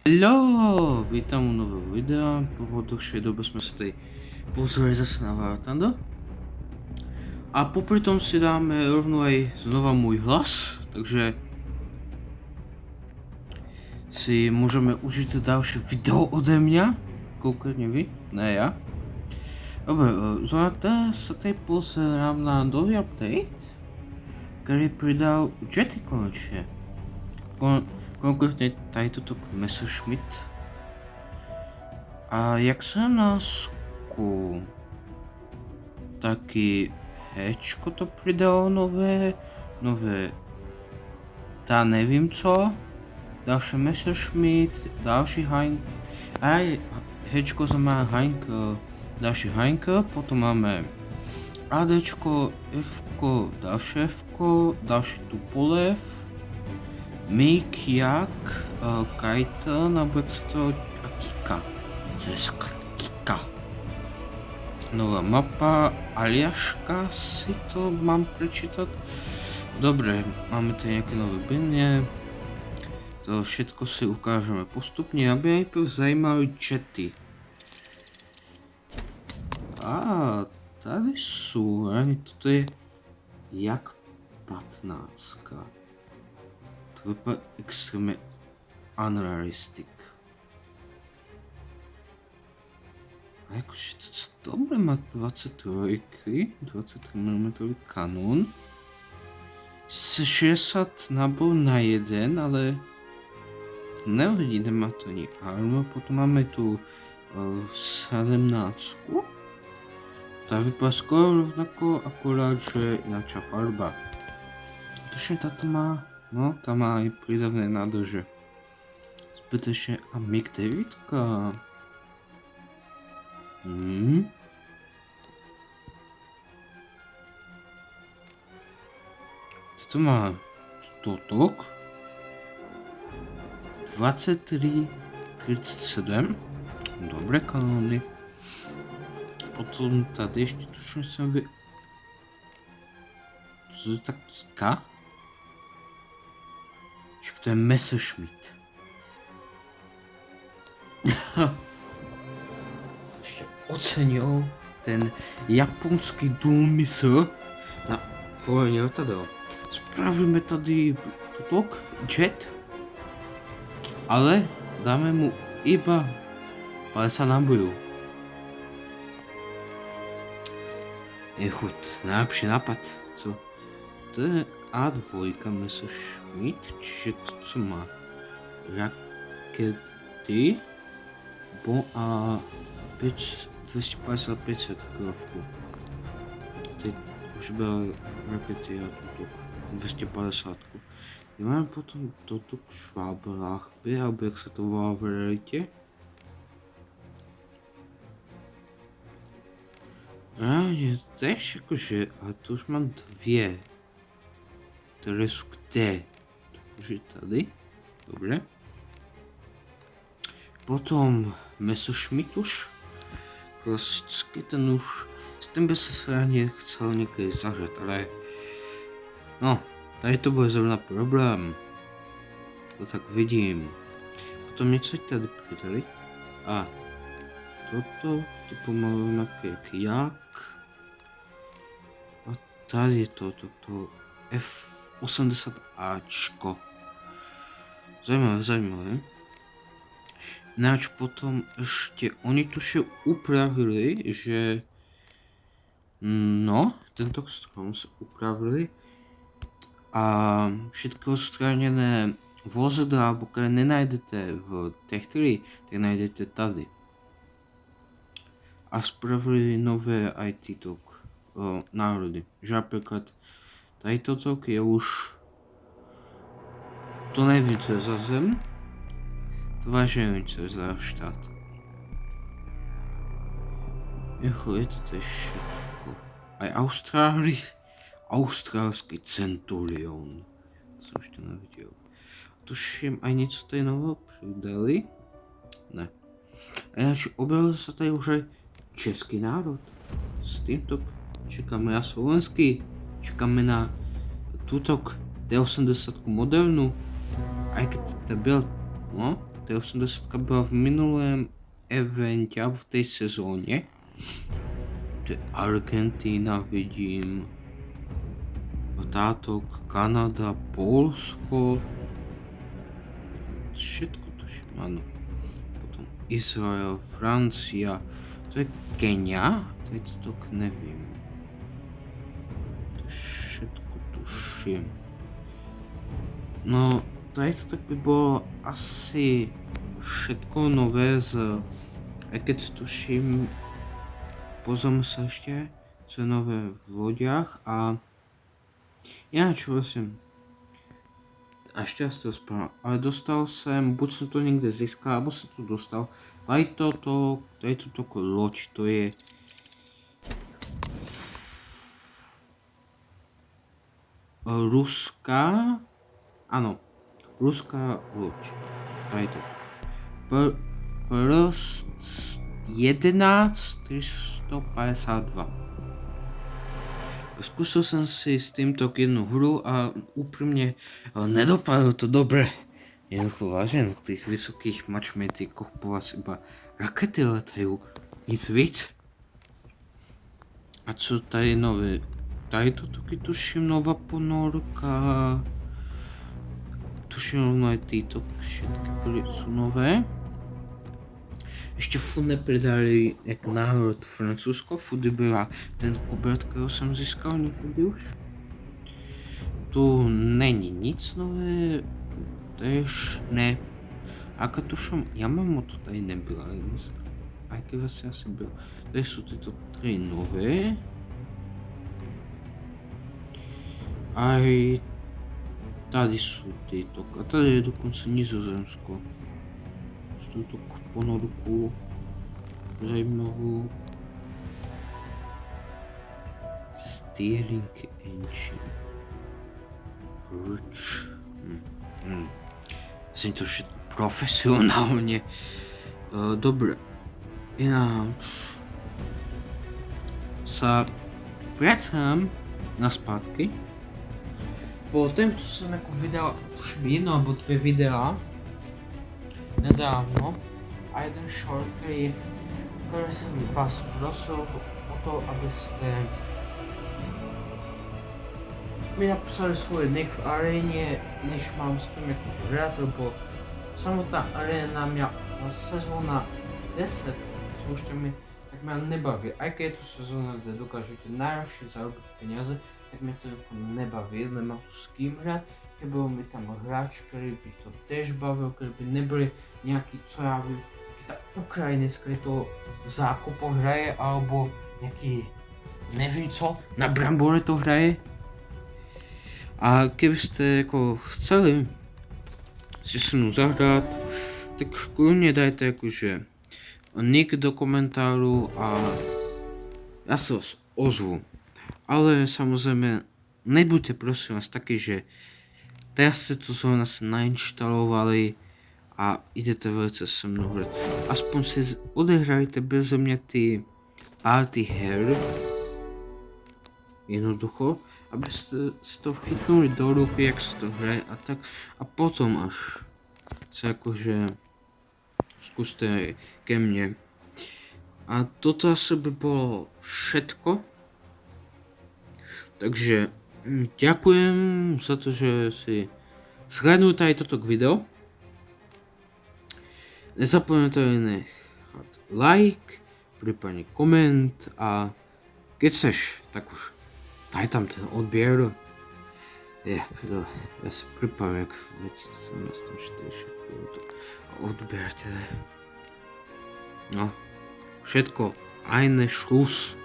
Hello! Vítam u nového videa. Po dlhšej dobe sme sa tady pozreli zase na War Thunder. A popri tom si dáme rovno aj znova môj hlas, takže si môžeme užiť ďalšie video ode mňa. Konkrétne vy, ne ja. Dobre, zrovna sa tady pozerám na nový update, ktorý pridal Jetty konečne. Konkrétne tady toto Messerschmitt. A jak jsem na sku, taky Hčko to pridalo nové, tá nevím co, další Messerschmitt, další Heinz, aj Hčko znamená Heinz, další Heinz, potom máme ADčko, Fko, další Fko, další Tupolev, Mikiak, Kaiten, nebo jak se to a Kika. Co je sakra Kika? Nová mapa, Aljaška si to mám prečítať. Dobre, máme tady nejaké nové bine. To všetko si ukážeme postupne, aby najprv zajímali chaty. A tady sú, toto je jak 15. To vypadá extrémně unrealistic. A jakože to co dobre má 23 mm kanón. 60 nábojů na jeden, ale to nevadí, nemá to ani armor. Potom máme tu 17. Ta vypadá skoro rovnako, akorát, že ináčia farba. Tuším, táto má, no, tá má aj prídavné nádože. Zbytečne a MiG-9. To má totok. 23-37. Dobré kanóny. Potom tady ještě tuším jsem co je tak Kika? Že to je Messerschmitt. Ještě ocenil ten japonský důmysl na vojně letadel. Spravíme tady tutok, jet, ale dáme mu iba 50 nábojů. Je chuť, najlepší nápad, co? To je A2 Messerschmitt, čiže to, co má rakety, a 250-500 krovku. Teď už byl rakety a tutok 250. Máme potom tutok Schwabenlachby, alebo jak se to volá v realitě. Je tež jakože, ale to už mám dvě, které jsou kde, takže tady, dobré. Potom Messerschmitt už, klasicky ten už, s tím by se srádně chcel někdy zahrát, ale no, tady to bude zrovna problém, to tak vidím. Potom něco tady přidali a toto, to pomalu nějaký jak. A tady to F80Ačko. Zajímavé. Ináč potom ještě, oni tuším upravili, že no, tento strom se upravili a všetky odstraněné vozidla, které nenajdete v Tech3, tak najdete tady. A spravili nové IT tok národy. Že například tady toto je už, to nevím, co je za zem, to vážně nevím, co je za štát. Jako je to tež všetko. Aj australský Centurion. To jsem ještě neviděl. Tuším, aj něco tady nového přidali. Ne. A jinak objavil se tady už aj český národ. S týmto čekáme na slovenský. Čekáme na tutok D80 modernu. Aj keď to byl, no, Tá 80 bola v minulém evente alebo v tej sezóne. To je Argentína, vidím. Táto Kanada, Poľsko. Všetko tuším, áno. Potom Izrael, Francia. To je Kenia? To je to neviem. To všetko tuším. No, to tak by bolo asi všetko nové aj keď tuším, pozrieme sa ešte, čo je nové v lodiach a ja čo vlastne ešte raz to správam, ale dostal som, buď som to niekde získal, alebo som to dostal, tady toto loď, to je ruská, áno, ruská loď, tady toto. Prost 11352. Skúsil som si s týmto jednu hru a úprimne nedopadlo to dobre. Jednoducho vážne, na tých vysokých matchmakingoch po vás iba rakety letajú, nic víc. A čo tady nové? Tady to taky tuším nová ponorka. Tuším rovno aj títo všetky sú nové. Ešte furt nepridali jak národ Francúzsko, furt byla ten kubert, kterou jsem získal někdy už. Tu není nic nové, tež ne. A tuším, Yamamoto tady nebyla, a jaký vlastně asi byl. Tady jsou tyto 3 nové. A tady jsou tyto, a tady je dokonce Nizozemsko. S touto ponorku zajímavou. Steering engine. Proč? Jsem to všetko profesionálně. Dobre. Ináč sa vracám na zpátky. Po tom, co jsem jako vydal už 1 alebo 2 videa nedávno a jeden short, v kterém jsem vás prosil o to, abyste mi napsali svůj nick v aréně, než mám s tím jakože hrát, lebo samotná aréna mě sezóna 10, slušte mi, tak mě nebaví. A keď je to sezóna, kde dokážete najlepšie zarobiť peniaze, tak mě to jako nebaví, nemám tu s kým hrát. Chybilo mi tam hráč, který bych to tež bavil, který by nebyli nějaký, co já vím, ta Ukrajinec, který to v zákopoch hraje, alebo nějaký, nevím co, na brambore to hraje. A kdybyste jako chceli si se mnou zahrát, tak klidně dajte jakože nick do komentáru a já se vás ozvu. Ale samozřejmě nebuďte prosím vás taky, že teraz ste to zrovna sa nainštalovali a idete velice se mnou hrať. Aspoň si odehrajte beze mňa ty party her. Jednoducho, aby ste si to chytnuli do ruky, jak sa to hraje a tak. A potom až sa akože skúste ke mne. A toto asi by bolo všetko. Takže ďakujem za to, že si zhlédnul tady toto video. Nezapomeňte nechat like, prípadne koment a keď chceš, tak už daj tam ten odběr. Ja si pripravím, jak v 2017 odběr teda. No, všetko, eine Schluss.